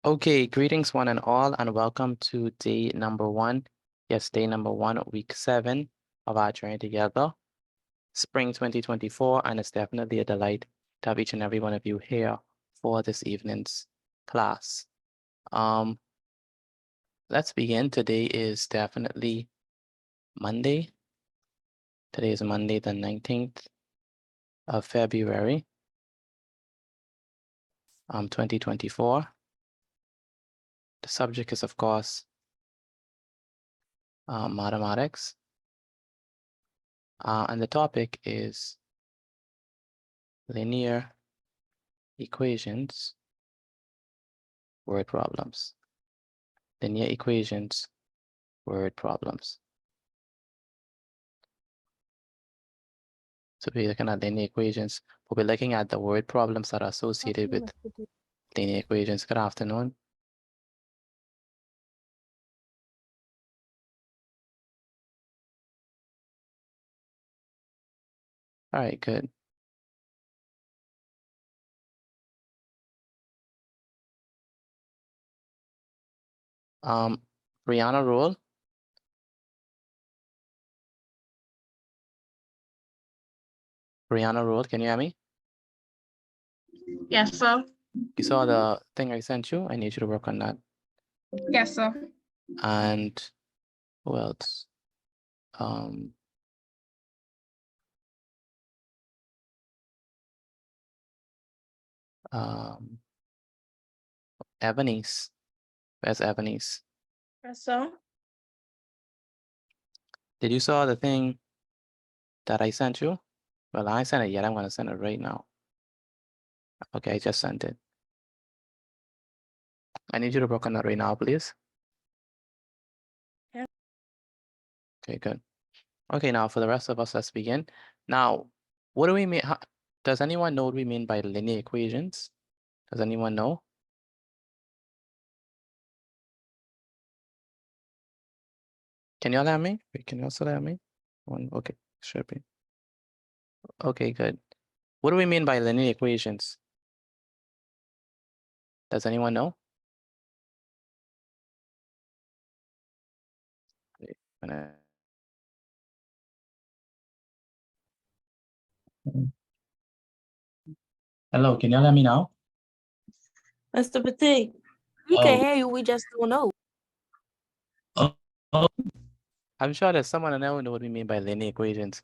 Okay, greetings one and all, and welcome to day number 1. Yes, day number 1, week 7 of our journey together, spring 2024, and it's definitely a delight to have each and every one of you here for this evening's class. Let's begin. Today is definitely Monday. Today is Monday, the 19th of February, 2024. The subject is, of course, mathematics. And the topic is linear equations, word problems. Linear equations, word problems. So we're looking at linear equations, but we're looking at the word problems that are associated with linear equations. Good afternoon. All right, good. Brianna Rule. Brianna Rule, can you hear me? Yes, sir. You saw the thing I sent you? I need you to work on that. Yes, sir. And who else? Ebony's. Where's Ebony's? Yes, sir. Did you saw the thing that I sent you? Well, I sent it yet. I'm going to send it right now. Okay, I just sent it. I need you to work on that right now, please. Yeah. Okay, good. Okay, now for the rest of us, let's begin. Now, what do we mean? Does anyone know what we mean by linear equations? Does anyone know? Can you all hear me? Wait, can you also hear me? Okay, should be. Okay, good. What do we mean by linear equations? Does anyone know? Wait, Hello, can you all hear me now? Mr. Petit, we can hear you. We just don't know. I'm sure there's someone that knows what we mean by linear equations.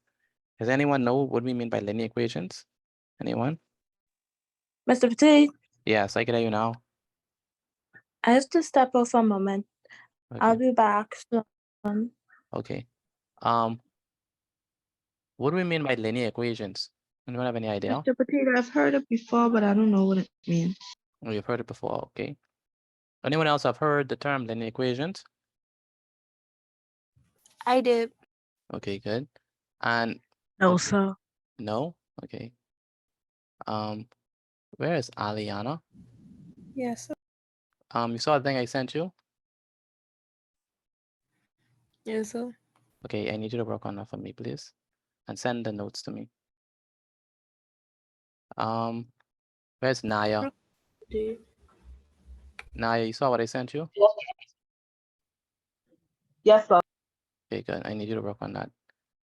Does anyone know what we mean by linear equations? Anyone? Mr. Petit, Yes, I can hear you now. I have to step off a moment. Okay. I'll be back soon. Okay. What do we mean by linear equations? Anyone have any idea? Mr. Petit, I've heard it before, but I don't know what it means. Oh, you've heard it before, okay. Anyone else have heard the term linear equations? I did. Okay, good. And No, okay. sir. No? Okay. Where is Aliana? Yes, sir. You saw the thing I sent you? Yes, sir. Okay, I need you to work on that for me, please. And send the notes to me. Where's Naya? Naya, you saw what I sent you? Yes, sir. Okay, good. I need you to work on that.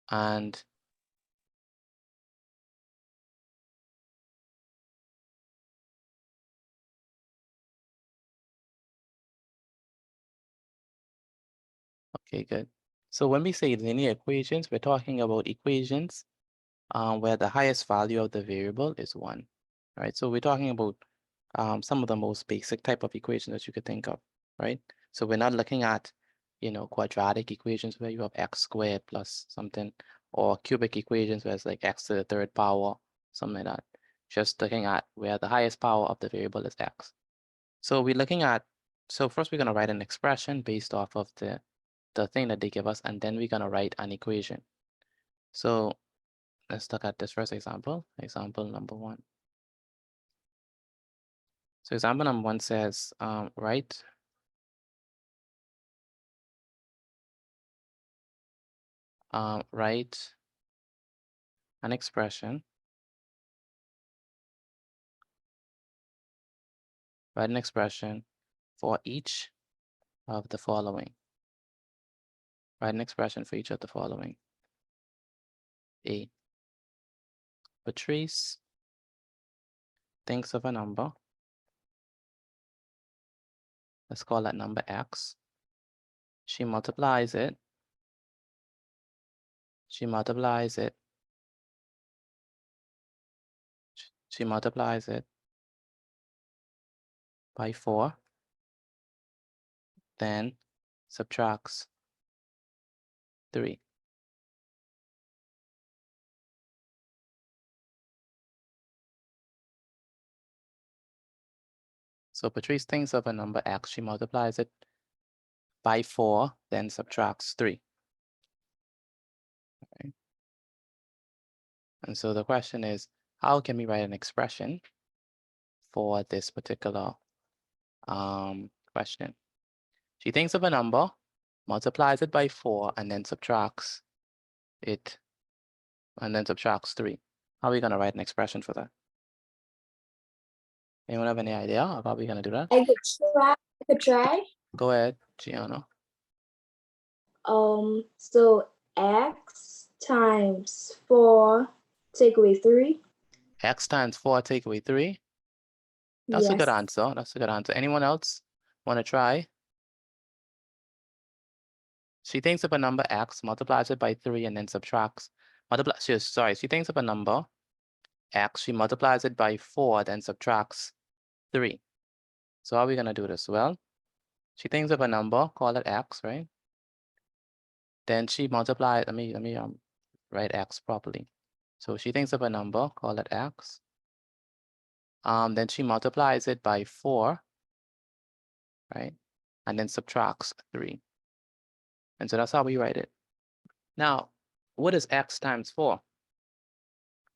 And okay, good. So when we say linear equations, we're talking about equations where the highest value of the variable is 1. Right? So we're talking about some of the most basic type of equations that you could think of, right? So we're not looking at, quadratic equations where you have x squared plus something, or cubic equations where it's like x to the 3rd power, something like that. Just looking at where the highest power of the variable is x. So we're looking at, so first we're going to write an expression based off of the thing that they give us, and then we're going to write an equation. So let's look at this first example, example number 1. So example number 1 says, write write an expression, for each of the following. Write an expression for each of the following. A. Patrice thinks of a number. Let's call that number X. She multiplies it. She multiplies it. She multiplies it by 4, then subtracts 3. So Patrice thinks of a number X. She multiplies it by 4, then subtracts 3. Okay. And so the question is, how can we write an expression for this particular question? She thinks of a number, multiplies it by 4, and then subtracts it, and then subtracts 3. How are we going to write an expression for that? Anyone have any idea of how we're going to do that? I could try. Go ahead, Gianna. So X times 4 take away 3. X times 4 take away 3. That's a good Yes. answer. That's a good answer. Anyone else want to try? She thinks of a number X, multiplies it by 3, and then subtracts. She thinks of a number X, she multiplies it by 4, then subtracts 3. So how are we going to do this? Well, she thinks of a number, call it X, right? Then she multiplies, let me write X properly. So she thinks of a number, call it X. Then she multiplies it by 4, right? And then subtracts 3. And so that's how we write it. Now, what is X times 4?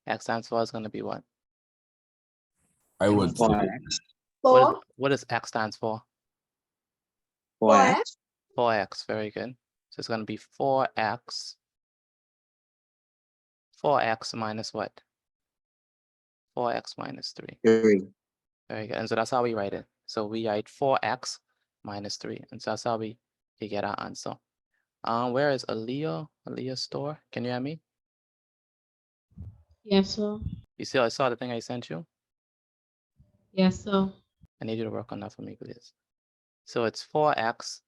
X times 4 is going to be what? I would say 4. What is X times 4? 4x. 4x, very good. So it's going to be 4x. 4x minus what? 4x minus 3. 3. Very good. And so that's how we write it. So we write 4x minus 3. And so that's how we get our answer. Where is Aaliyah? Aaliyah's store? Can you hear me? Yes, sir. You see, I saw the thing I sent you. Yes, sir. I need you to work on that for me, please. So it's 4x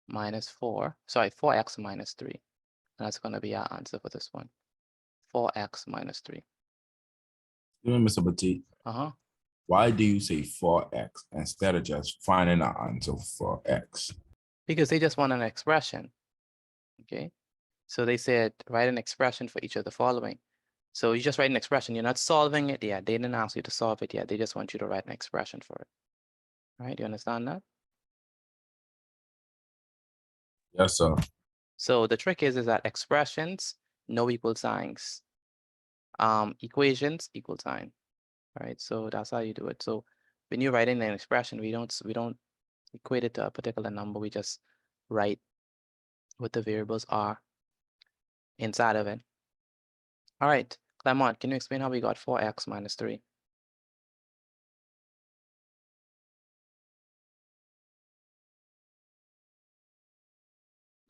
minus 4. Sorry, 4x minus 3. And that's going to be our answer for this one. 4x minus 3. Mr. Petit, Uh-huh. why do you say 4x instead of just finding an answer for x? Because they just want an expression. Okay. So they said, write an expression for each of the following. So you just write an expression. You're not solving it yet. They didn't ask you to solve it yet. They just want you to write an expression for it. All right. Do you understand that? Yes, sir. So the trick is that expressions, no equal signs. Equations, equal sign. All right. So that's how you do it. So when you're writing an expression, we don't equate it to a particular number. We just write what the variables are inside of it. All right, Clement, can you explain how we got 4x minus 3?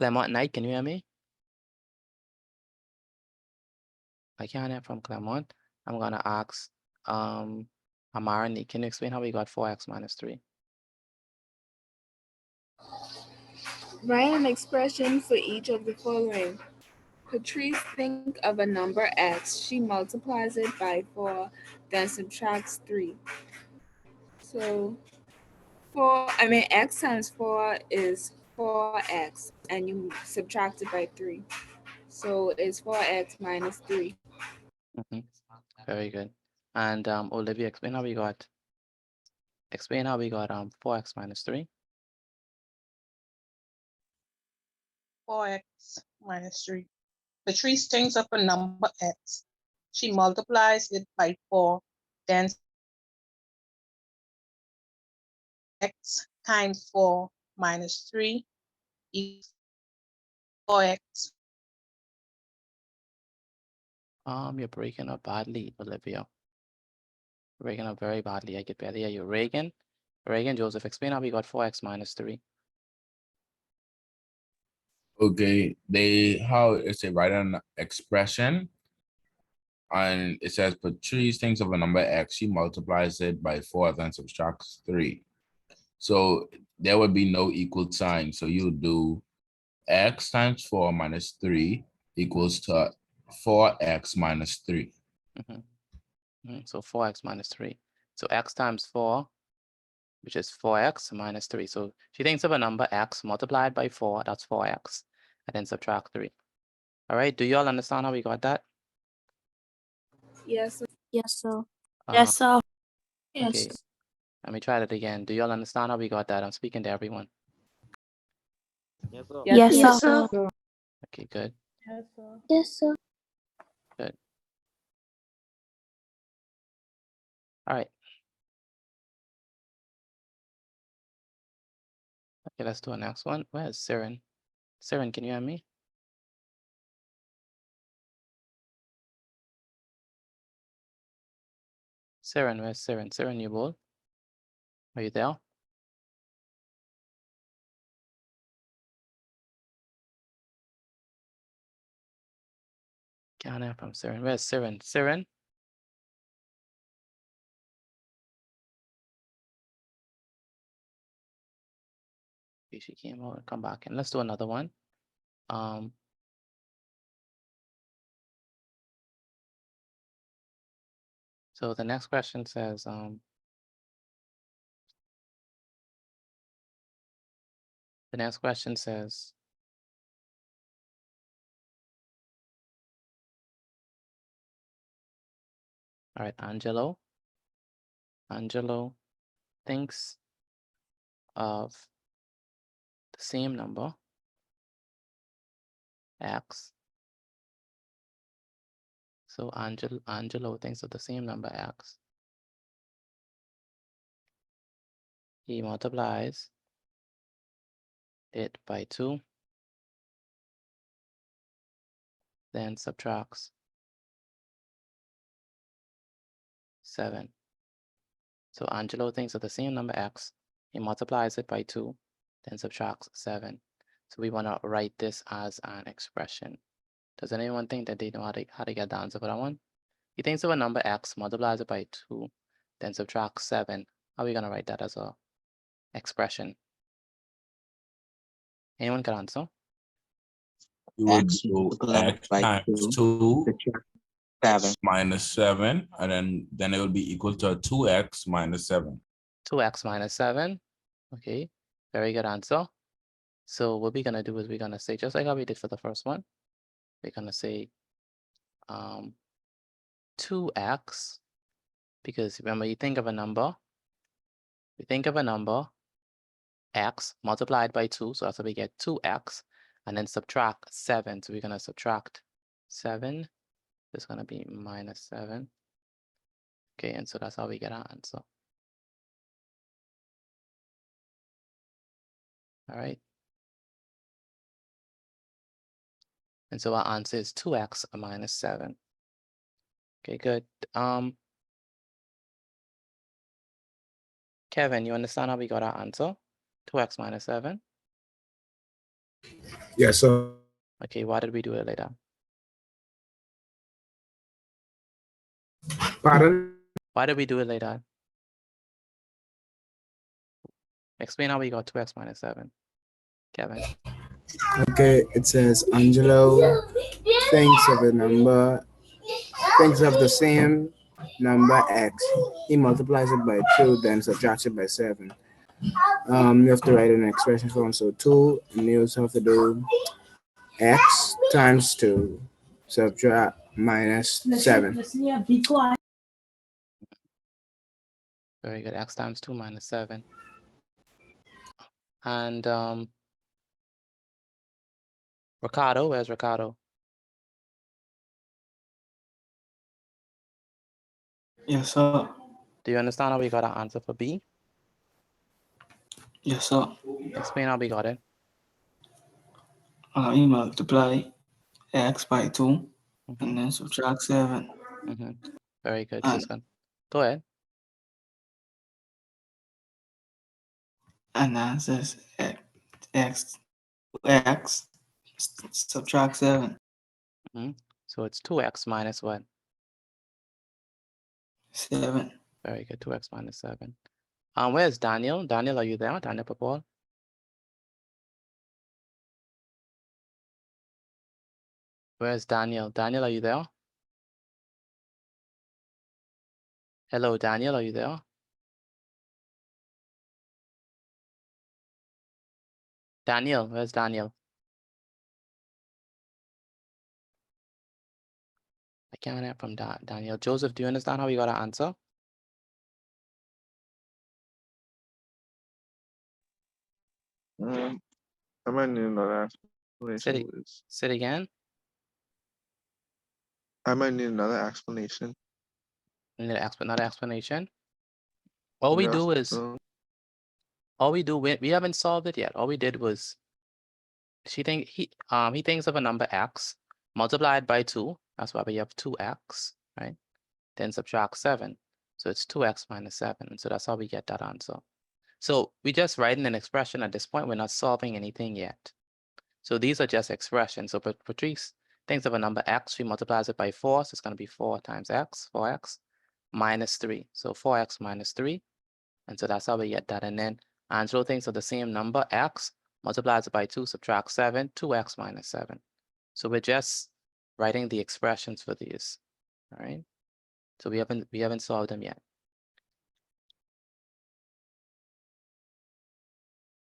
Clement Knight, can you hear me? I can't hear from Clement. I'm gonna ask Amarani, can you explain how we got 4x minus 3? Write an expression for each of the following. Patrice think of a number x. She multiplies it by 4, then subtracts 3. So x times 4 is 4x, and you subtract it by 3. So it's 4x minus 3. Very good. And Olivia, explain how we got 4x minus 3. 4x minus 3. Patrice thinks of a number x. She multiplies it by 4, then x times 4 minus 3 is 4x. You're breaking up badly, Olivia. Breaking up very badly. I could barely hear you. Reagan, Reagan, Joseph, explain how we got 4x minus 3. Okay, how it's a write an expression, and it says Patrice thinks of a number x, she multiplies it by 4, then subtracts 3. So there would be no equal sign. So you do x times 4 minus 3 equals to 4x minus 3. So 4x minus 3. So x times 4, which is 4x minus 3. So she thinks of a number x multiplied by 4, that's 4x, and then subtract 3. All right, do you all understand how we got that? Yes. Yes, sir. Uh, Yes, sir. Okay, let me try that again. Do you all understand how we got that? I'm speaking to everyone. Yes, sir. Yes, sir. Okay, good. Yes, sir. All right. Okay, let's do a next one. Where's Siren? Siren, can you hear me? Siren, where's Siren? Siren, you both? Are you there? Can't hear from Siren. Where's Siren? Siren? Okay, she came out and come back. And let's do another one. So the next question says, the next question says, all right, Angelo thinks of the same number, x. So Angelo thinks of the same number, x. He multiplies it by 2, then subtracts 7. So Angelo thinks of the same number, x. He multiplies it by 2, then subtracts 7. So we want to write this as an expression. Does anyone think that they know how to get the answer for that one? He thinks of a number x, multiplies it by 2, then subtracts 7. How are we going to write that as a expression? Anyone can answer? You would X do multiplied x by times 2, 2 subtract 7. minus 7, and then it will be equal to 2x minus 7. 2x minus 7. Okay, very good answer. So what we're going to do is we're going to say, just like how we did for the first one, we're going to say 2x, because remember, you think of a number x multiplied by 2, so that's how we get 2x, and then subtract 7. So we're going to subtract 7. It's going to be minus 7. Okay, and so that's how we get our answer. All right. And so our answer is 2x minus 7. Okay, good. Kevin, you understand how we got our answer? 2x minus 7. Yes, sir. Okay, why did we do it like that? Pardon? Why did we do it like that? Explain how we got 2x minus 7. Kevin. Okay, it says Angelo thinks of the same number x. He multiplies it by 2, then subtracts it by 7. You have to write an expression form. So 2, and you also have to do x times 2, subtract minus 7. Very good. X times 2 minus 7. And Ricardo, where's Ricardo? Yes, sir. Do you understand how we got our answer for B? Yes, sir. Explain how we got it. You multiply x by 2 Mhm. and then subtract 7. Very good. And Just go ahead. and answer is x, x, subtract 7, So it's 2x minus what? 7. Very good, 2x minus 7. Where's Daniel? Daniel, are you there? Daniel Papal? Where's Daniel? Daniel, are you there? Hello, Daniel, are you there? Daniel, where's Daniel? I can't hear from Daniel. Joseph, do you understand how we got to answer? I might need another explanation, Say please. it again. I might need another explanation. We need another explanation. All we Yes, do is, so- we haven't solved it yet. All we did was, he thinks of a number x multiplied by 2. That's why we have 2x, right? Then subtract 7. So it's 2x minus 7. And so that's how we get that answer. So we just writing an expression at this point. We're not solving anything yet. So these are just expressions. So Patrice thinks of a number x. She multiplies it by 4. So it's going to be 4 times x, 4x minus 3. So 4x minus 3. And so that's how we get that. And then Angelo thinks of the same number x, multiplies it by 2, subtract 7, 2x minus 7. So we're just writing the expressions for these. All right. So we haven't solved them yet.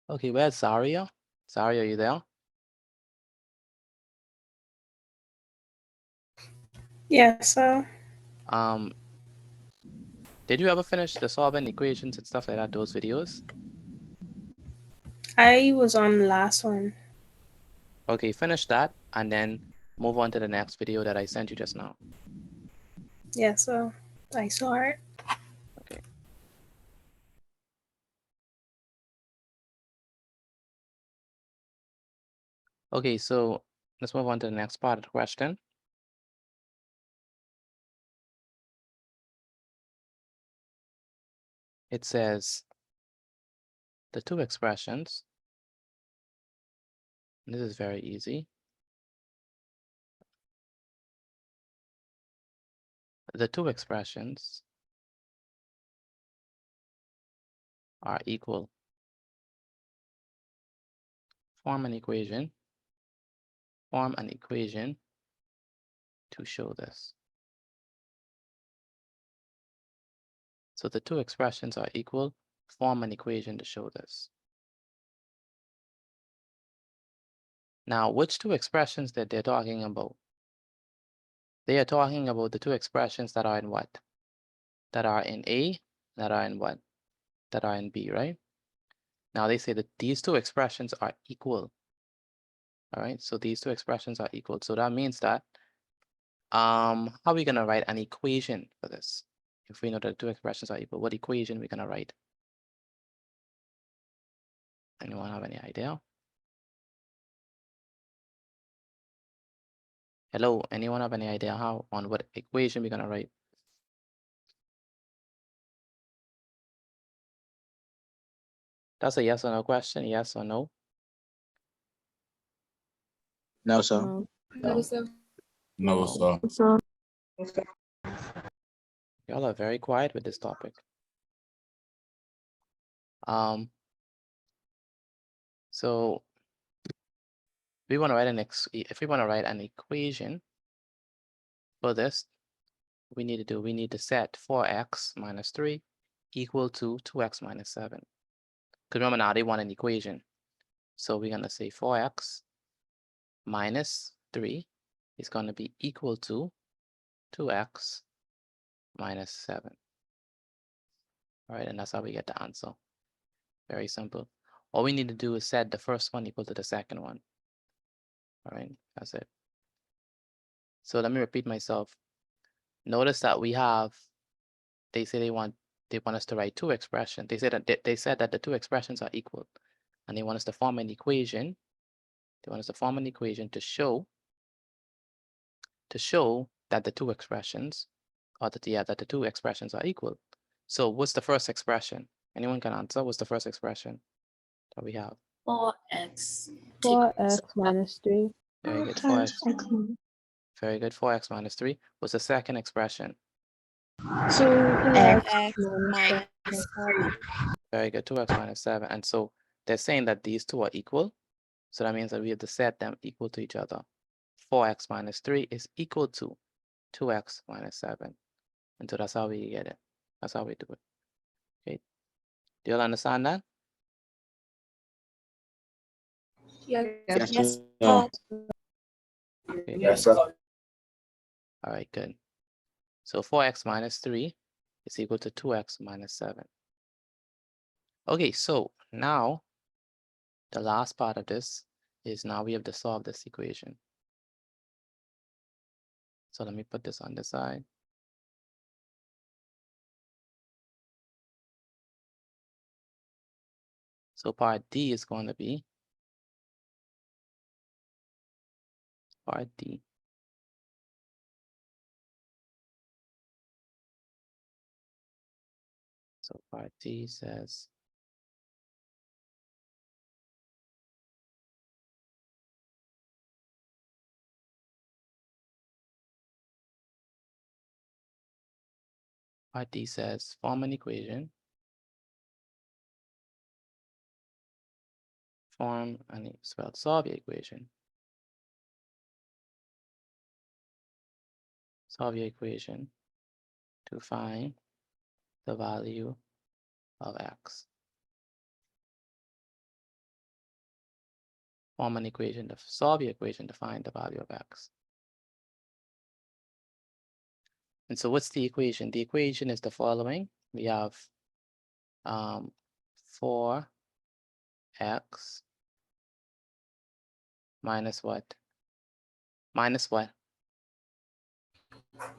Okay, where's Zaria? Zaria, are you there? Yes, sir. Did you ever finish the solving equations and stuff like that, those videos? I was on the last one. Okay, finish that and then move on to the next video that I sent you just now. Yes, sir. I saw it. Okay. Okay, so let's move on to the next part of the question. It says the two expressions, and this is very easy. The two expressions are equal. Form an equation to show this. So the two expressions are equal. Form an equation to show this. Now, which two expressions that they're talking about? They are talking about the two expressions that are in what? That are in A, that are in what? That are in B, right? Now they say that these two expressions are equal. All right, so these two expressions are equal. So that means that, how are we gonna write an equation for this? If we know that the two expressions are equal, what equation we gonna write? Anyone have any idea? Hello, anyone have any idea on what equation we're gonna write? That's a yes or no question, yes or no? No, sir. No. No, sir. No, sir. So Y'all are very quiet with this topic. So we want to write if we want to write an equation for this, we need to set 4x minus 3 equal to 2x minus 7. Because remember now they want an equation. So we're gonna say 4x minus 3 is gonna be equal to 2x minus 7. All right, and that's how we get the answer. Very simple. All we need to do is set the first one equal to the second one. All right, that's it. So let me repeat myself. Notice that we have, they say they want us to write two expressions. They said that the two expressions are equal, and they want us to form an equation. They want us to form an equation to show that the two expressions, or that the two expressions are equal. So what's the first expression? Anyone can answer. What's the first expression? What we have? 4x. 4x minus 3. Very good. 4x. Very good. 4x minus 3. What's the second expression? 2x minus minus 3. Very good. 2x minus 7. And so they're saying that these two are equal. So that means that we have to set them equal to each other. 4x minus 3 is equal to 2x minus 7. And so that's how we get it. That's how we do it. Okay. Do you all understand that? Yes. Yes, Yes. Okay. Yes, sir. All right, good. So 4x minus 3 is equal to 2x minus 7. Okay, so now the last part of this is now we have to solve this equation. So let me put this on the side. So part D is going to be part D. So part D says part D says form an equation. Form and spell solve the equation. Solve your equation to find the value of x. Form an equation to solve your equation to find the value of x. And so what's the equation? The equation is the following. We have 4x minus what? Minus what?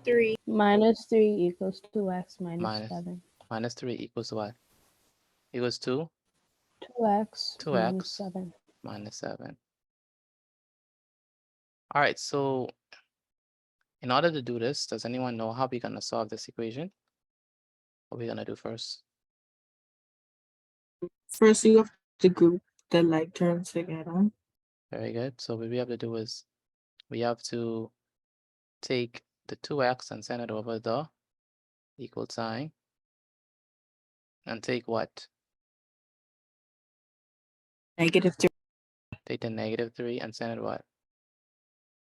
3. minus 3 equals 2x minus Minus 7. minus 3 equals what? Equals 2? 2x minus 2x 7. minus 7. All right, so in order to do this, does anyone know how we're going to solve this equation? What we're going to do first? First, you have to group the like terms together. Very good. So what we have to do is we have to take the 2x and send it over the equal sign. And take what? -3. Take the -3 and send it what?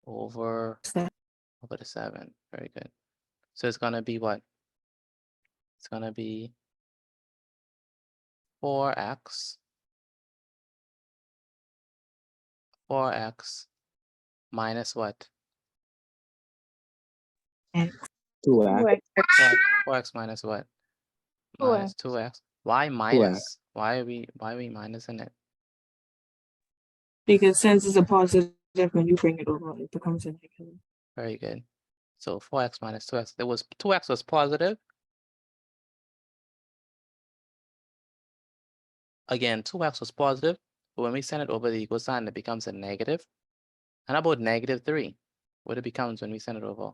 Over Seven. over the 7. Very good. So it's gonna be what? It's gonna be 4x minus what? And 2x. 4x minus what? 2x. Minus 2x. Why minus? Why are we minusing it? because since it's a positive, when you bring it over, it becomes a negative. Very good. So 4x minus 2x. There was 2x was positive. Again, 2x was positive, but when we send it over the equal sign, it becomes a negative. And how about -3? What it becomes when we send it over?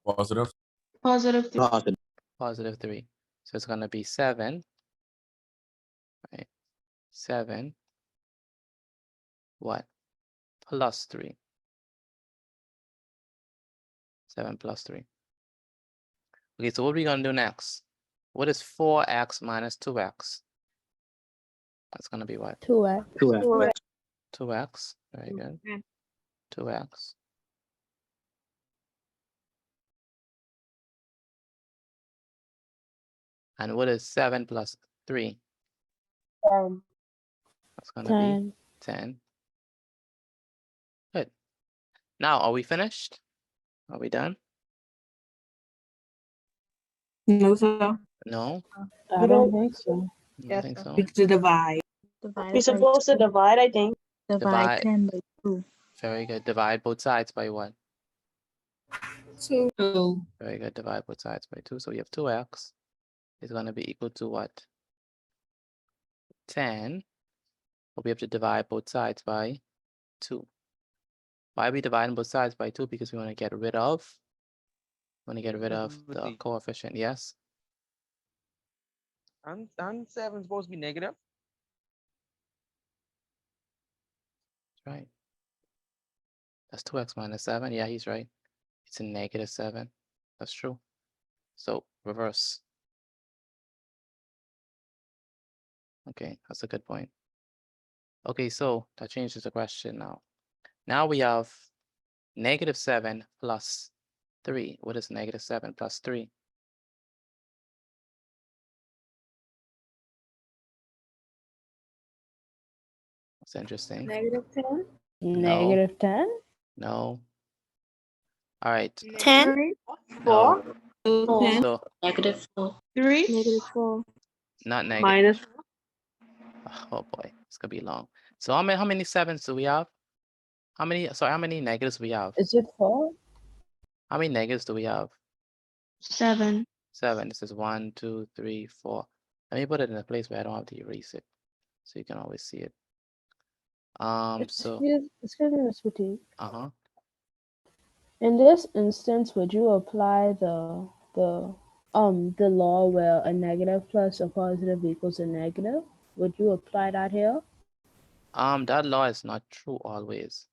Positive. Positive 3. Positive. Positive 3. So it's gonna be 7, right? 7, what? Plus 3. 7 plus 3. Okay, so what are we gonna do next? What is 4x minus 2x? That's gonna be what? 2x. 2x. 2x. Very good. 2x. And what is 7 plus 3? That's gonna be 10. 10. Good. Now, are we finished? Are we done? No, sir. No? I don't think so. I don't Yes, think sir. so. It's the divide. We're supposed to divide, I think. Divide. 10 by 2. Very good. Divide both sides by what? 2. So Very good. Divide both sides by 2. So we have 2x is going to be equal to what? 10. But we have to divide both sides by 2. Why are we dividing both sides by 2? Because we want to get rid of the coefficient. Yes? And 7 is supposed to be negative. right. That's 2x minus 7. Yeah, he's right. It's a negative 7. That's true. So reverse. Okay, that's a good point. Okay, so that changes the question now. Now we have negative 7 plus 3. What is negative 7 plus 3? That's interesting. -10. Negative 10? No. All right. 10. No. 10. So -4. 3. -4. not negative. Minus. Oh boy, it's gonna be long. So how many sevens do we have? How many negatives we have? Is it 4? How many negatives do we have? 7. 7. This is 1, 2, 3, 4. Let me put it in a place where I don't have to erase it, so you can always see it. So Excuse me, Ms. Petit. uh-huh. In this instance, would you apply the law where a negative plus a positive equals a negative? Would you apply that here? That law is not true always.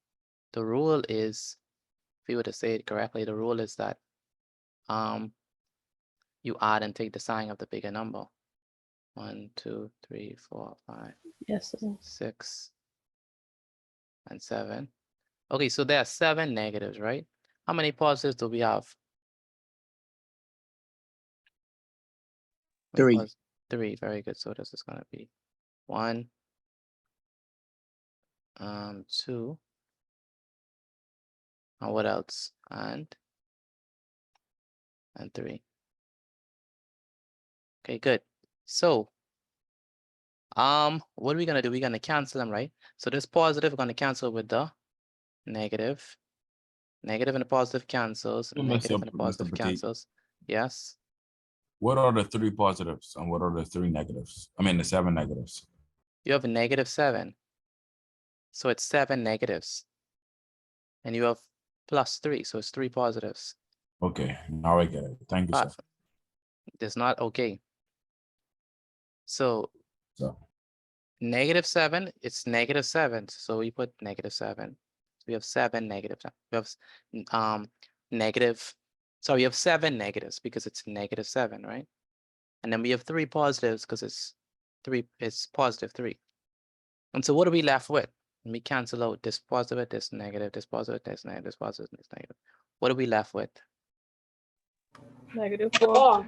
The rule is, if you were to say it correctly, the rule is that you add and take the sign of the bigger number. 1, 2, 3, 4, 5, Yes, sir. 6, and 7. Okay, so there are 7 negatives, right? How many positives do we have? 3. 3, very good. So this is gonna be 1, 2, and what else? And 3. Okay, good. So, what are we gonna do? We're gonna cancel them, right? So this positive, we're gonna cancel with the negative. Negative and the positive cancels. Negative and the positive Mr. Petit, cancels. Yes. what are the 3 positives and what are the 3 negatives? I mean, the 7 negatives. You have a negative 7. So it's 7 negatives. And you have plus 3, so it's 3 positives. Okay, now I get it. Thank you, sir. But it's not okay. So So, negative 7, it's negative 7. So we put negative 7. We have 7 negatives. We have negative. So we have 7 negatives because it's negative 7, right? And then we have 3 positives because it's positive 3. And so what are we left with? Let me cancel out this positive, this negative, this positive, this negative, this positive, this negative. What are we left with? -4.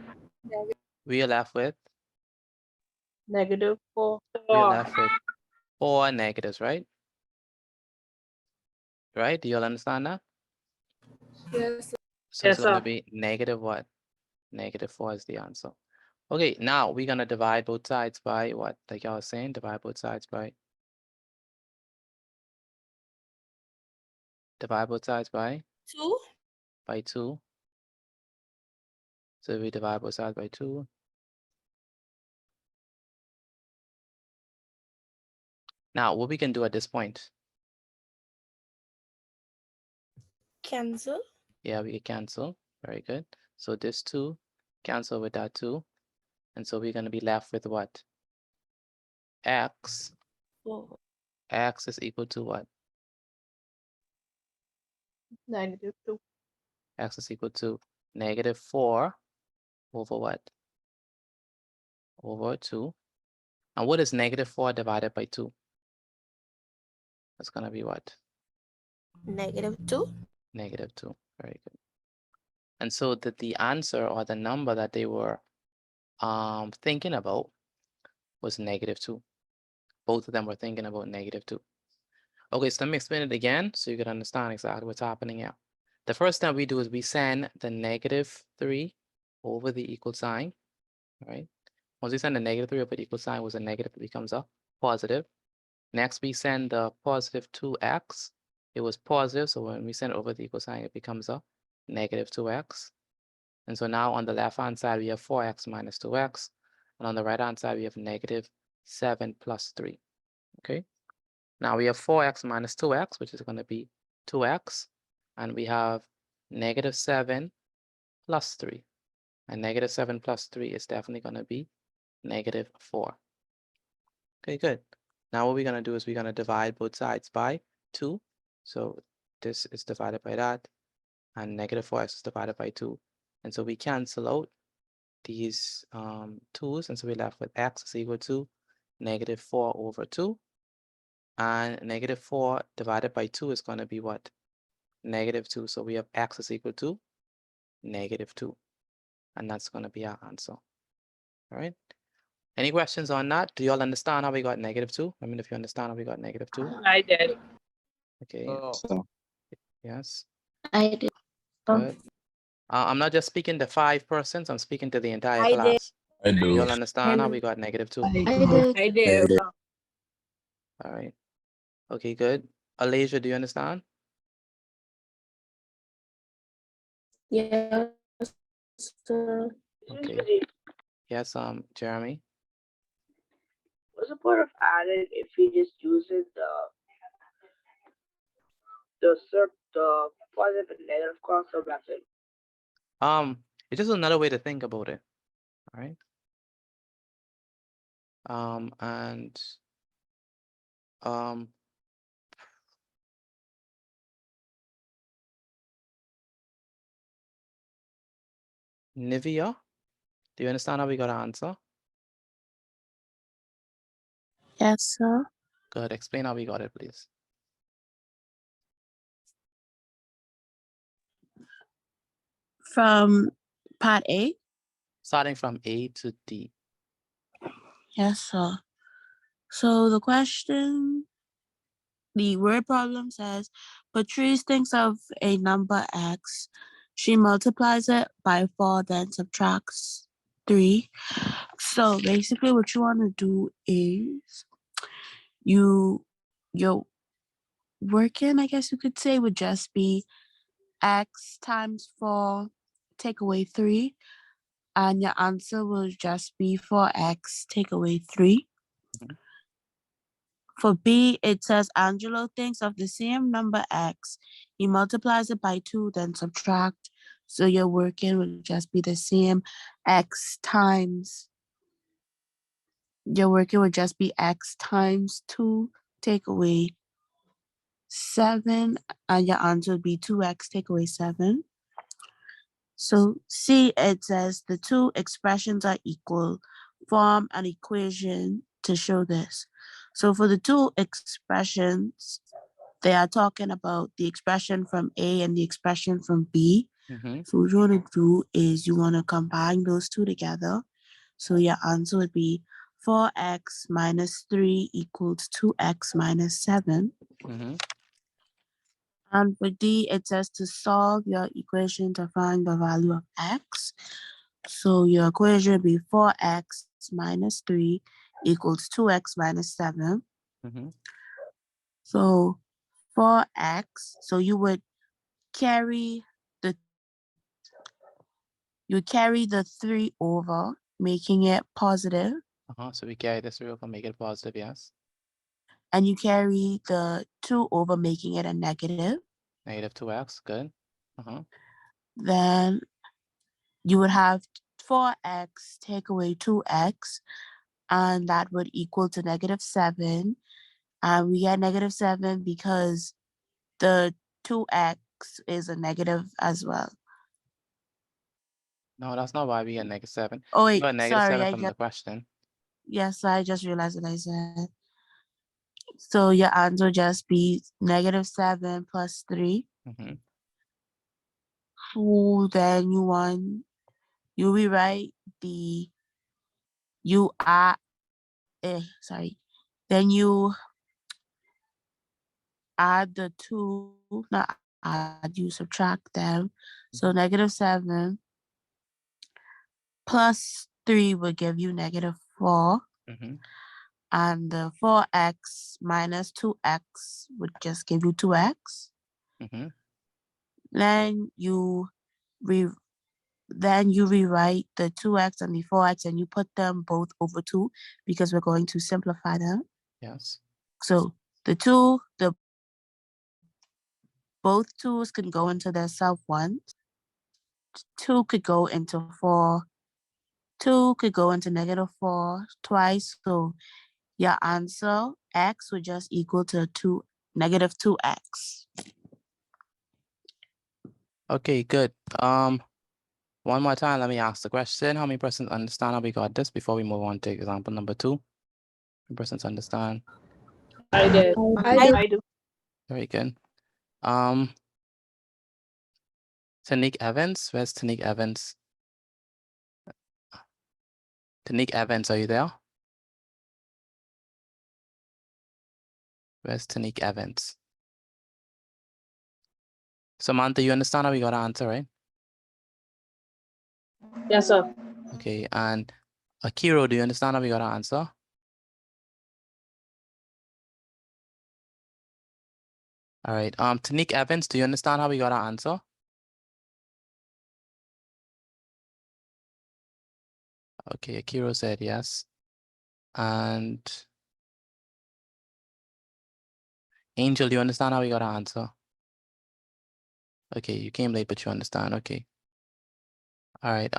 We are left with -4. we are left with 4 negatives, right? Right? Do you all understand that? Yes. So it's going to be negative what? Negative 4 is the answer. Okay, now we're going to divide both sides by what? Like I was saying, divide both sides by 2. by 2. So we divide both sides by 2. Now, what we can do at this point? Cancel. Yeah, we can cancel. Very good. So this 2 cancel with that 2. And so we're going to be left with what? X. 4. X is equal to what? -2. X is equal to negative 4 over what? Over 2. And what is negative 4 divided by 2? That's going to be what? -2. Negative 2. Very good. And so the answer or the number that they were thinking about was negative 2. Both of them were thinking about negative 2. Okay, so let me explain it again so you can understand exactly what's happening here. The first thing we do is we send the negative 3 over the equal sign, right? Once we send the negative 3 over the equal sign, was a negative, it becomes a positive. Next, we send the positive 2x. It was positive, so when we send it over the equal sign, it becomes a negative 2x. And so now on the left-hand side, we have 4x minus 2x. And on the right-hand side, we have negative 7 plus 3, okay? Now we have 4x minus 2x, which is going to be 2x. And we have negative 7 plus 3. And negative 7 plus 3 is definitely going to be negative 4. Okay, good. Now what we're going to do is we're going to divide both sides by 2. So this is divided by that, and negative 4x is divided by 2. And so we cancel out these 2's, and so we're left with x is equal to negative 4 over 2. And negative 4 divided by 2 is going to be what? Negative 2. So we have x is equal to negative 2. And that's going to be our answer. All right. Any questions on that? Do you all understand how we got negative 2? I mean, if you understand how we got negative 2. I did. Okay. So, Yes. I did. Good. I'm not just speaking to 5 persons. I'm speaking to the entire I did. class. I You do. all understand how we got negative 2? I did. I did. All right. Okay, good. Alasia, do you understand? Yes, sir. Okay. Yes, Jeremy. What's the point of adding if you just using the positive and negative cross method? It's just another way to think about it. All right. And Nivea, do you understand how we got our answer? Yes, sir. Good. Explain how we got it, please. From part A? Starting from A to D. Yes, sir. So the question, the word problem says, Patrice thinks of a number x. She multiplies it by 4, then subtracts 3. So basically what you want to do is your working, I guess you could say, would just be x times 4, take away 3. And your answer will just be 4x, take away 3. Mhm. For B, it says Angelo thinks of the same number x. He multiplies it by 2, then subtract. So your working would just be the same x times. Your working would just be x times 2, take away 7. And your answer would be 2x, take away 7. So C, it says the two expressions are equal. Form an equation to show this. So for the two expressions, they are talking about the expression from A and the expression from B. Mm-hmm. So what you want to do is you want to combine those two together. So your answer would be 4x minus 3 equals 2x minus 7. Mm-hmm. And for D, it says to solve your equation to find the value of x. So your equation would be 4x minus 3 equals 2x minus 7. Mm-hmm. So 4x, so you would carry the 3 over, making it positive, So we carry this through and make it positive, yes. and you carry the 2 over, making it a negative. Negative 2x, good. Then you would have 4x take away 2x, and that would equal to negative 7. And we get negative 7 because the 2x is a negative as well. No, that's not why we get negative 7. Oh We wait, got negative sorry, 7 from the question. yes, I just realized what I said. So your answer would just be negative 7 plus 3. Mm-hmm. So then you rewrite you add, then you add the 2, not add, you subtract them. So negative 7 plus 3 will give you negative 4. Mm-hmm. And the 4x minus 2x would just give you 2x. Mm-hmm. Then you rewrite the 2x and the 4x and you put them both over 2 because we're going to simplify them. Yes. So both 2's can go into their self ones. 2 could go into 4. 2 could go into negative 4 twice. So your answer, x, would just equal to negative 2x. Okay, good. One more time, let me ask the question. How many persons understand how we got this before we move on to example number 2? How many persons understand? I did. I do. Very good. Tanique Evans, where's Tanique Evans? Tanique Evans, are you there? Where's Tanique Evans? Samantha, you understand how we got to answer, right? Yes, sir. Okay, and Akiro, do you understand how we got to answer? All right, Tanique Evans, do you understand how we got to answer? Okay, Akiro said yes. And Angel, do you understand how we got to answer? Okay, you came late, but you understand. Okay. All right.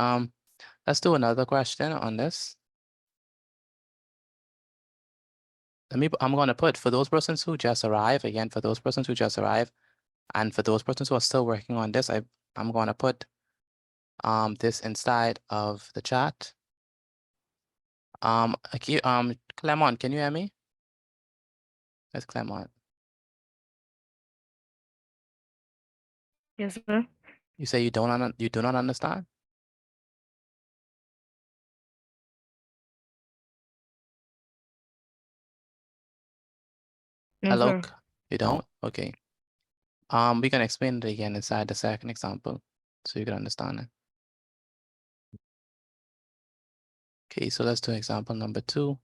Let's do another question on this. I'm going to put for those persons who just arrived, again, for those persons who just arrived, and for those persons who are still working on this, I'm going to put this inside of the chat. Clement, can you hear me? That's Clement. Yes, sir. You say you do not understand? No, Hello? sir. You don't? Okay. We can explain it again inside the second example so you can understand it. Okay, so let's do example number 2.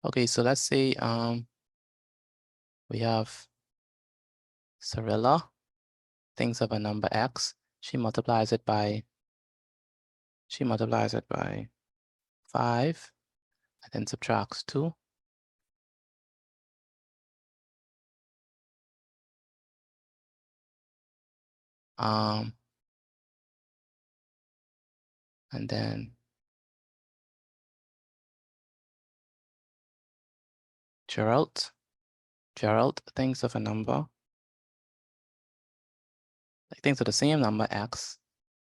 Okay, so let's say we have Cirilla thinks of a number x. She multiplies it by 5 and then subtracts 2. And then Gerald thinks of a number, like thinks of the same number x.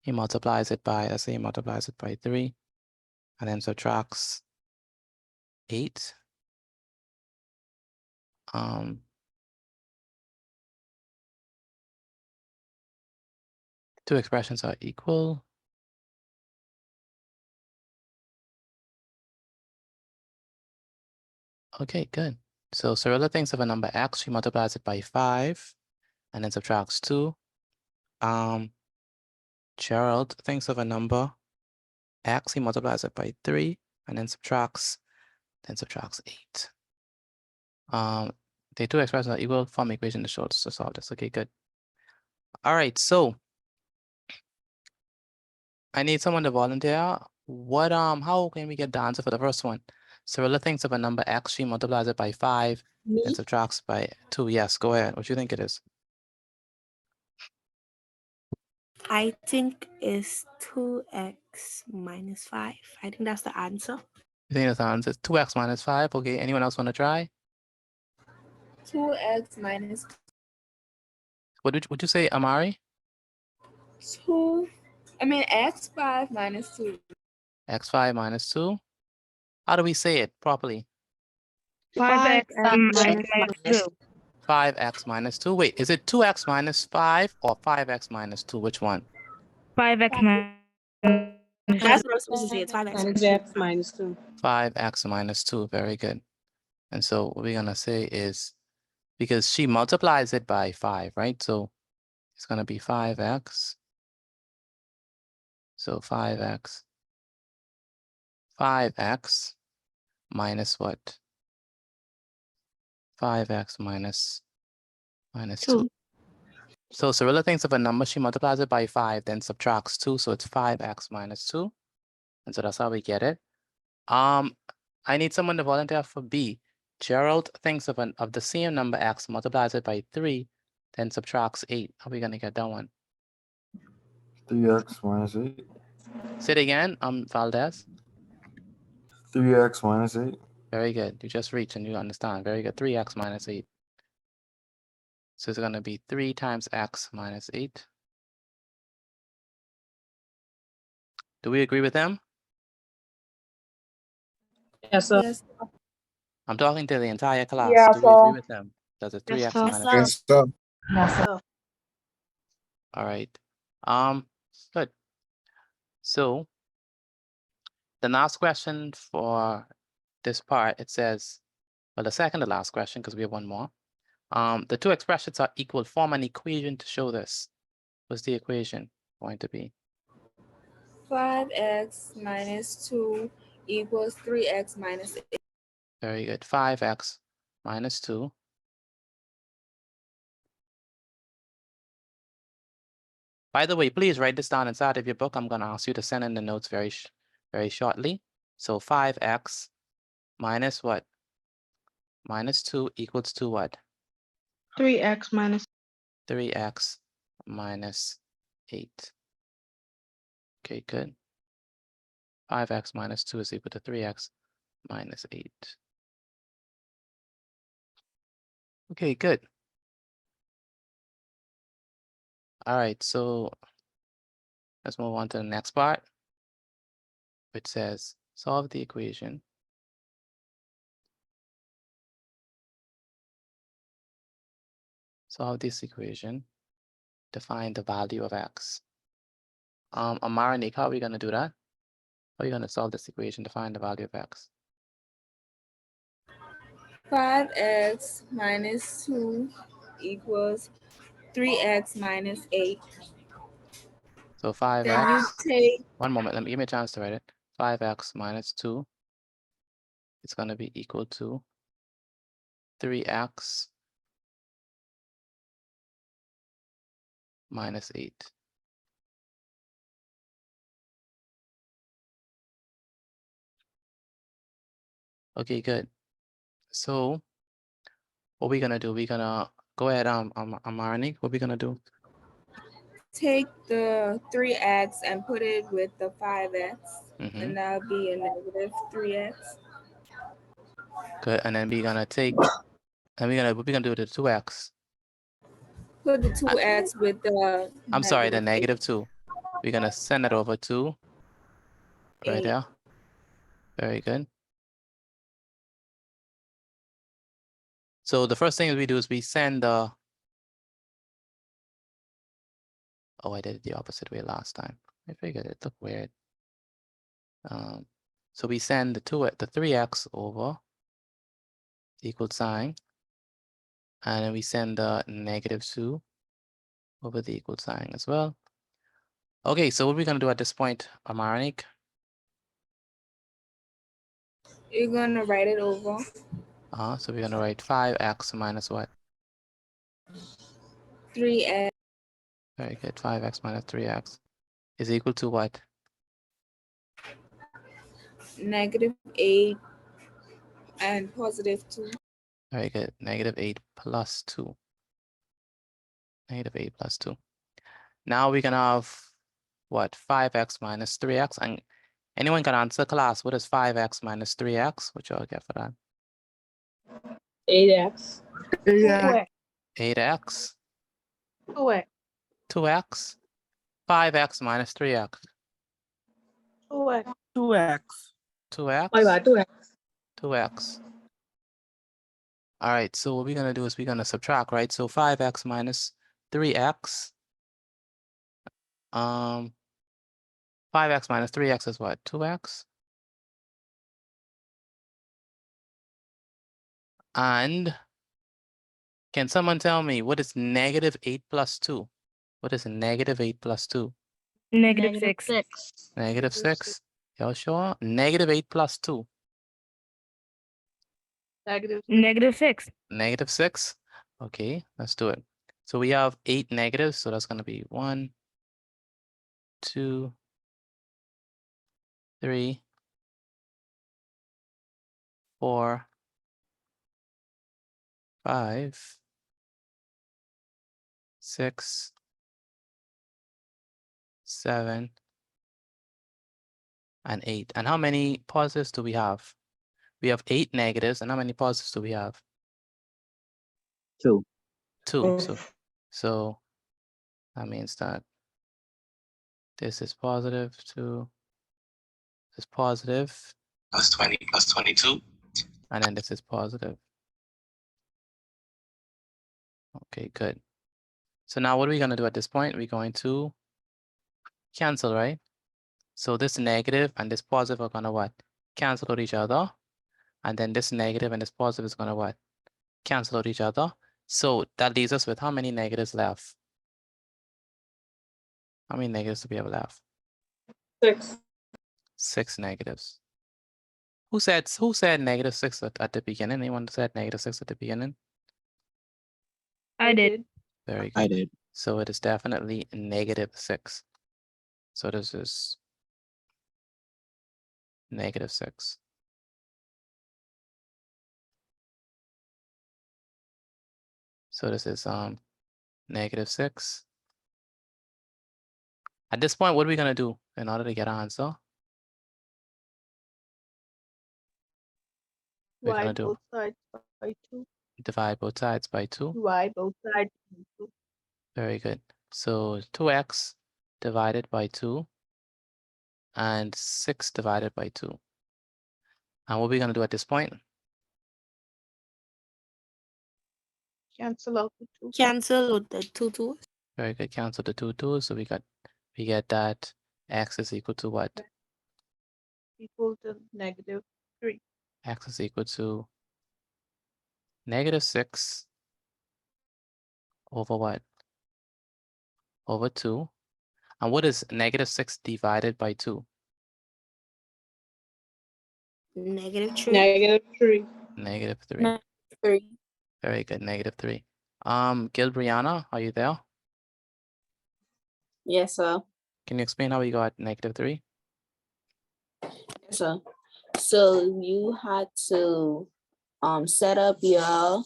He multiplies it by, let's say he multiplies it by 3 and then subtracts 8. Two expressions are equal. Okay, good. So Cirilla thinks of a number x, she multiplies it by 5 and then subtracts 2. Gerald thinks of a number x, he multiplies it by 3 and then subtracts 8. The two expressions are equal, form equation to solve this. Okay, good. All right, so I need someone to volunteer. How can we get the answer for the first one? Cirilla thinks of a number x, she multiplies it by 5 and subtracts by 2. Yes, go ahead. What do you think it is? I think it's 2x minus 5. I think that's the answer. You think that's the answer? 2x minus 5. Okay, anyone else want to try? 2x minus What would you say, Amari? x5 minus 2. X5 minus 2. How do we say it properly? 5x minus 2. 5x minus 2. Wait, is it 2x minus 5 or 5x minus 2? Which one? 5x minus 2. That's what I was supposed to say. It's 5x minus 2. X minus 2. 5x minus 2. Very good. And so what we're going to say is, because she multiplies it by 5, right? So it's going to be 5x. So 5x minus what? 5x minus 2. So Cirilla thinks of a number, she multiplies it by 5, then subtracts 2, so it's 5x minus 2. And so that's how we get it. I need someone to volunteer for B. Gerald thinks of the same number x, multiplies it by 3, then subtracts 8. How are we gonna get that one? 3x minus 8. Say it again, Valdez. 3x minus 8. Very good. You just reach and you understand. Very good. 3x minus 8. So it's gonna be 3 times x minus 8. Do we agree with them? Yes, sir. Yes. I'm talking to the entire class. Yeah, Do we agree sir. with them? Does it Yes, 3x sir. minus 8? Yes, sir. Yes, sir. All right. Good. So the last question for this part, it says, well, the second to last question, because we have one more. The two expressions are equal. Form an equation to show this. What's the equation going to be? 5x minus 2 equals 3x minus 8. Very good. 5x minus 2. By the way, please write this down inside of your book. I'm going to ask you to send in the notes very shortly. So 5x minus what? Minus 2 equals to what? 3x minus 3x minus 8. Okay, good. 5x minus 2 is equal to 3x minus 8. Okay, good. All right, so let's move on to the next part, which says solve the equation. Solve this equation to find the value of x. Amara, Nick, how are we going to do that? How are you going to solve this equation to find the value of x? 5x minus 2 equals 3x minus 8. So Then you 5x, take one moment, give me a chance to write it. 5x minus 2 is going to be equal to 3x minus 8. Okay, good. So what we're gonna do, we're gonna go ahead, Marnik, what we're gonna do? take the 3x and put it with the 5x, Mm-hmm. and that'll be a negative 3x. Good, and then we're gonna take, and what we're gonna do with the 2x? Put the 2x with the I'm sorry, the negative negative 2. We're gonna send it over to right 8. there. Very good. So the first thing we do is we send the, oh, I did it the opposite way last time. I figured it looked weird. So we send the 3x over the equal sign, and then we send the negative 2 over the equal sign as well. Okay, so what we're gonna do at this point, Marnik? You're gonna write it over. So we're gonna write 5x minus what? 3x. Very good. 5x minus 3x is equal to what? Negative 8 and positive 2. Very good. Negative 8 plus 2. Negative 8 plus 2. Now we can have what? 5x minus 3x. And anyone can answer, class, what is 5x minus 3x? What y'all get for that? 8x. 8x. 8x. 2x. 2x. 5x minus 3x. 2x. 2x. 2x. 2x. 2x. All right, so what we're gonna do is we're gonna subtract, right? So 5x minus 3x. 5x minus 3x is what? 2x? And can someone tell me what is negative 8 plus 2? What is negative 8 plus 2? Negative 6. Negative 6? Y'all sure? Negative 8 plus 2. Negative 6. Negative 6? Okay, let's do it. So we have 8 negatives, so that's going to be 1, 2, 3, 4, 5, 6, 7, and 8. And how many positives do we have? We have 8 negatives, and how many positives do we have? 2. 2. So that means that this is positive 2, this is positive, Plus 20 plus 22. and then this is positive. Okay, good. So now what are we going to do at this point? We're going to cancel, right? So this negative and this positive are going to what? Cancel out each other. And then this negative and this positive is going to what? Cancel out each other. So that leaves us with how many negatives left? How many negatives do we have left? 6. 6 negatives. Who said -6 at the beginning? Anyone said -6 at the beginning? I did. Very I good. did. So it is definitely -6. So this is -6. So this is -6. At this point, what are we gonna do in order to get an answer? We're gonna Divide do both sides by 2. divide both sides by 2. Divide both sides by 2. Very good. So 2x divided by 2 and 6 divided by 2. And what are we gonna do at this point? Cancel out the 2. Cancel with the 2 2s. Very good. Cancel the 2 2s. So we get that x is equal to what? Equal to -3. X is equal to -6 over what? Over 2. And what is -6 divided by 2? -3. -3. -3. 3. Very good. -3. Gilbriana, are you there? Yes, sir. Can you explain how we got -3? Yes, sir. So you had to set up your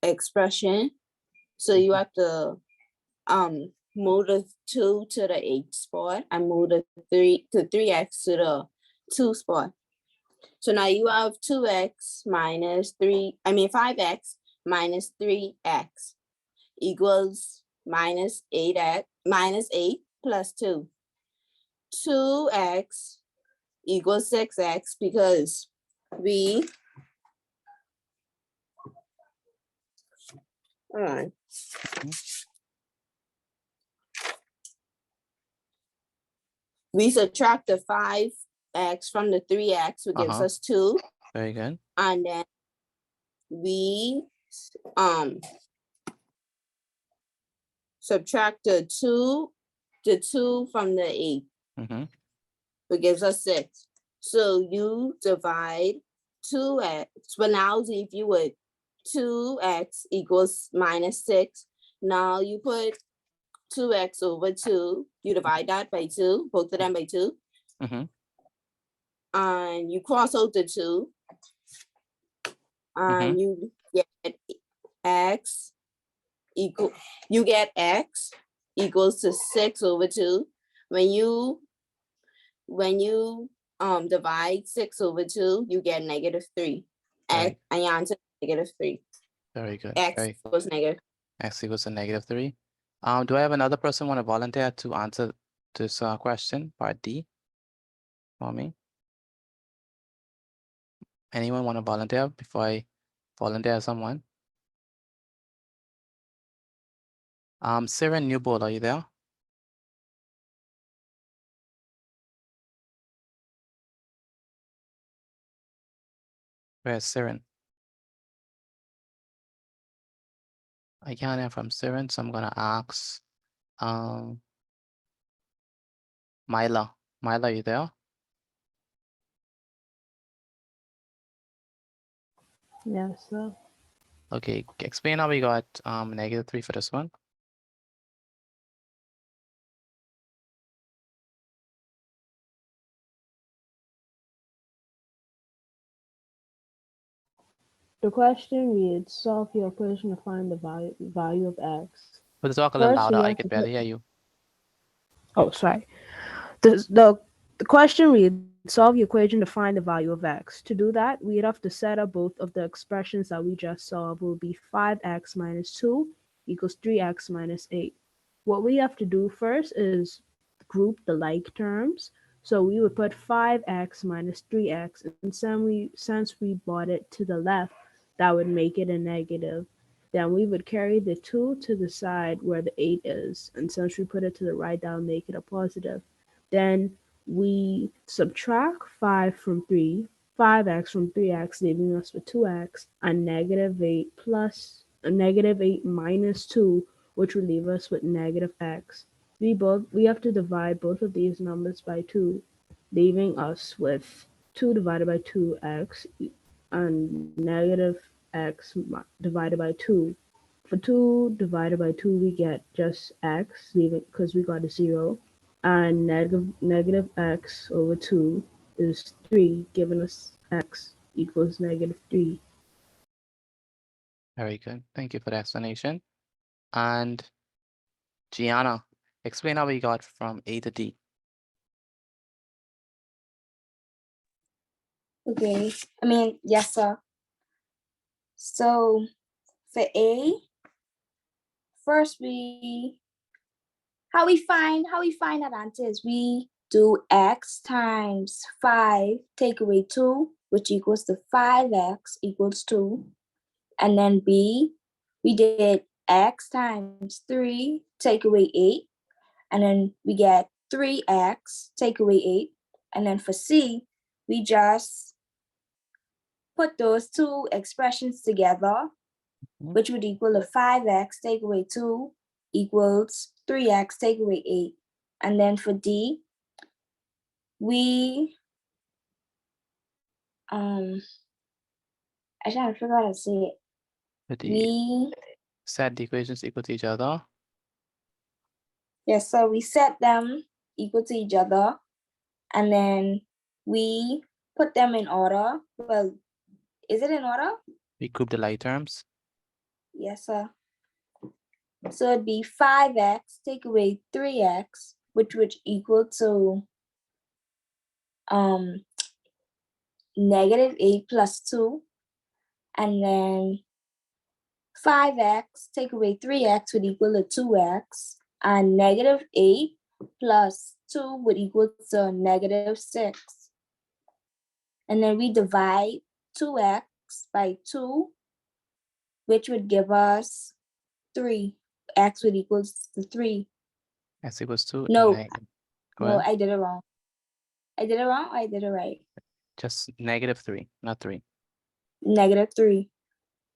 expression. So you have to move the 2 to the 8 spot and move the 3x to the 2 spot. So now you have 5x minus 3x equals -8 plus 2. 2x equals 6x because we we subtract the 5x from the 3x, which gives us 2. Very good. And then we subtract the 2 from the 8, which gives us 6. So you divide 2x, but now if you would 2x equals -6, now you put 2x over 2, you divide that by 2, both of them by 2. And you cross out the 2, and you get x equals to 6 over 2. When you divide 6 over 2, you get -3. Right. And your answer is -3. Very good. X equals negative. X equals a -3. Do I have another person want to volunteer to answer this question, part D, for me? Anyone want to volunteer before I volunteer someone? Sarah Newbold, are you there? Where's Siren? I can't hear from Siren, so I'm gonna ask Myla. Myla, are you there? Yes, sir. Okay, explain how we got -3 for this one. The question reads, solve your equation to find the value of x. But talk a little First, louder. we I have could to barely put. hear you. Oh, sorry. The question reads, solve the equation to find the value of x. To do that, we'd have to set up both of the expressions that we just solved. Will be 5x minus 2 equals 3x minus 8. What we have to do first is group the like terms. So we would put 5x minus 3x, and since we brought it to the left, that would make it a negative. Then we would carry the 2 to the side where the 8 is, and since we put it to the right, that would make it a positive. Then we subtract 5 from 3, 5x from 3x, leaving us with 2x, and negative 8 plus a negative 8 minus 2, which will leave us with negative x. We have to divide both of these numbers by 2, leaving us with 2 divided by 2x and negative x divided by 2. For 2 divided by 2, we get just x, leaving because we got a 0. And negative x over 2 is 3, giving us x equals negative 3. Very good. Thank you for the explanation. And Gianna, explain how we got from A to D. Okay. Yes, sir. So for A, first how we find that answer is we do x times 5 take away 2, which equals to 5x equals 2. And then B, we did x times 3 take away 8, and then we get 3x take away 8. And then for C, we just put those two expressions together, which would equal to 5x take away 2 equals 3x take away 8. And then for D, we I trying to figure out how to say it. With the We set the equations equal to each other. Yes, so we set them equal to each other, and then we put them in order. Well, is it in order? We group the like terms. Yes, sir. So it'd be 5x take away 3x, which would equal to negative 8 plus 2. And then 5x take away 3x would equal to 2x. And negative 8 plus 2 would equal to negative 6. And then we divide 2x by 2, which would give us 3. X would equal to 3. X equals 2. No, Go no, ahead. I did it wrong. I did it wrong, or I did it right? Just negative 3, not 3. Negative 3.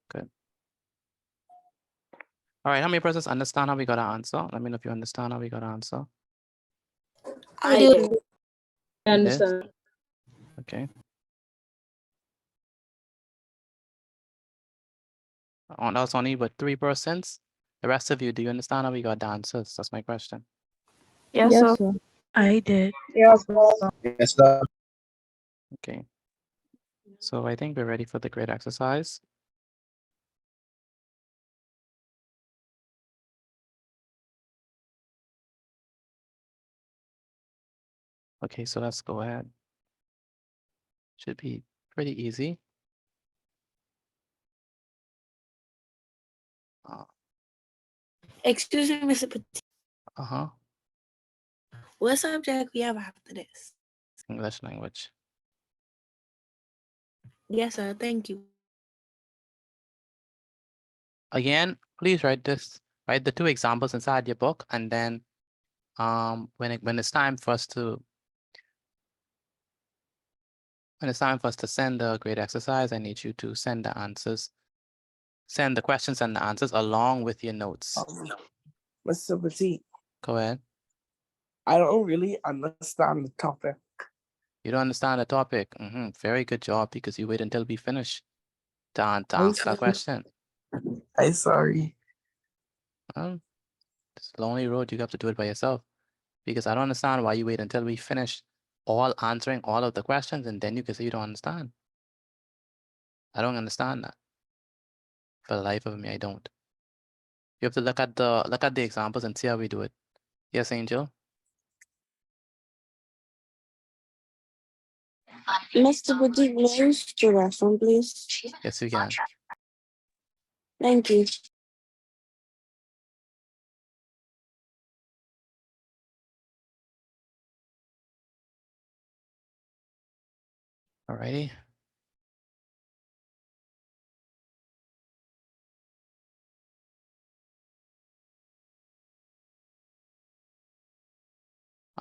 Good. All right, how many persons understand how we got our answer? Let me know if you understand how we got our answer. I do. I understand. Okay. Oh, that's only but 3%. The rest of you, do you understand how we got the answers? That's my question. Yes, Yes, sir. sir. I did. Yes, Yes, sir. Okay. So I think we're ready for the grid exercise. Okay, so let's go ahead. Should be pretty easy. Excuse me, Mr. Petit. Uh-huh. What subject we have after this? English language. Yes, sir. Thank you. Again, please write the 2 examples inside your book, and then when it's time for us to send the grade exercise, I need you to send the answers, send the questions and the answers along with your notes. Mr. Petit, Go ahead. I don't really understand the topic. You don't understand the topic. Very good job, because you wait until we finish to answer that question. I'm sorry. Well, it's a lonely road. You have to do it by yourself, because I don't understand why you wait until we finish answering all of the questions and then you can say you don't understand. I don't understand that. For the life of me, I don't. You have to look at the examples and see how we do it. Yes, Angel? Mr. Boutique, may I use the restroom, please? Yes, you can. Thank you. Alrighty.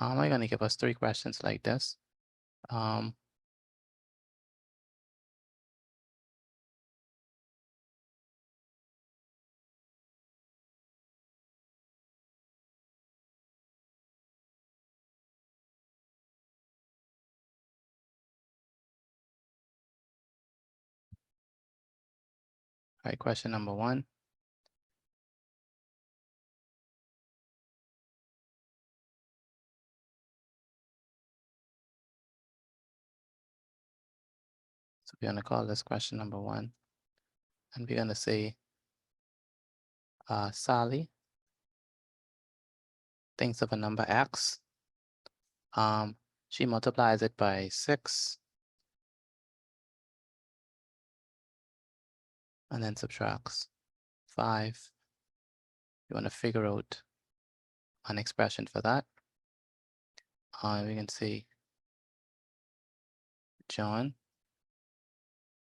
I'm gonna give us 3 questions like this. All right, question number 1. So we're gonna call this question number 1. And we're gonna say, Sally thinks of a number X. She multiplies it by 6. And then subtracts 5. You wanna figure out an expression for that. We can say John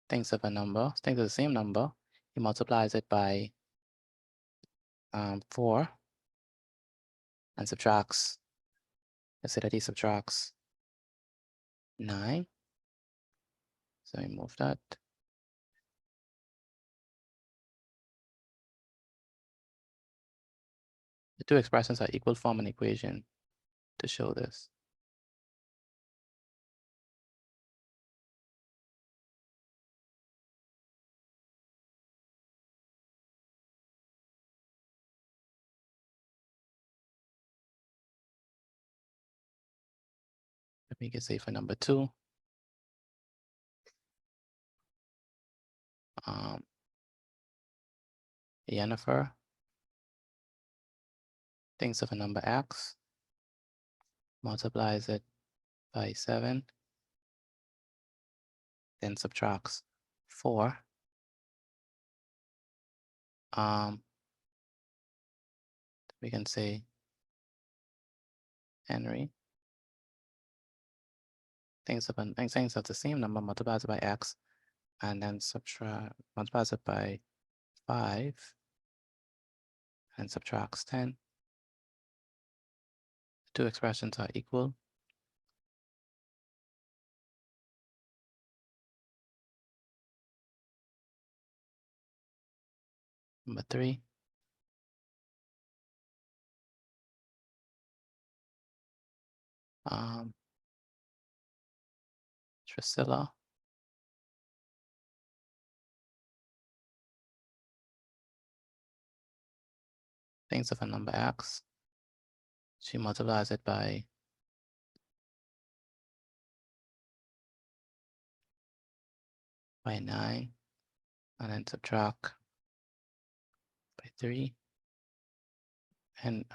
thinks of the same number. He multiplies it by 4 and subtracts. Let's say that he subtracts 9. So we move that. The 2 expressions are equal, form an equation to show this. We can say for number 2, Jennifer thinks of a number X, multiplies it by 7, then subtracts 4. We can say Henry thinks of the same number, multiplies it by X, and then multiplies it by 5 and subtracts 10. The 2 expressions are equal. Number 3, Priscilla thinks of a number X. She multiplies it by 9 and then subtract by 3 and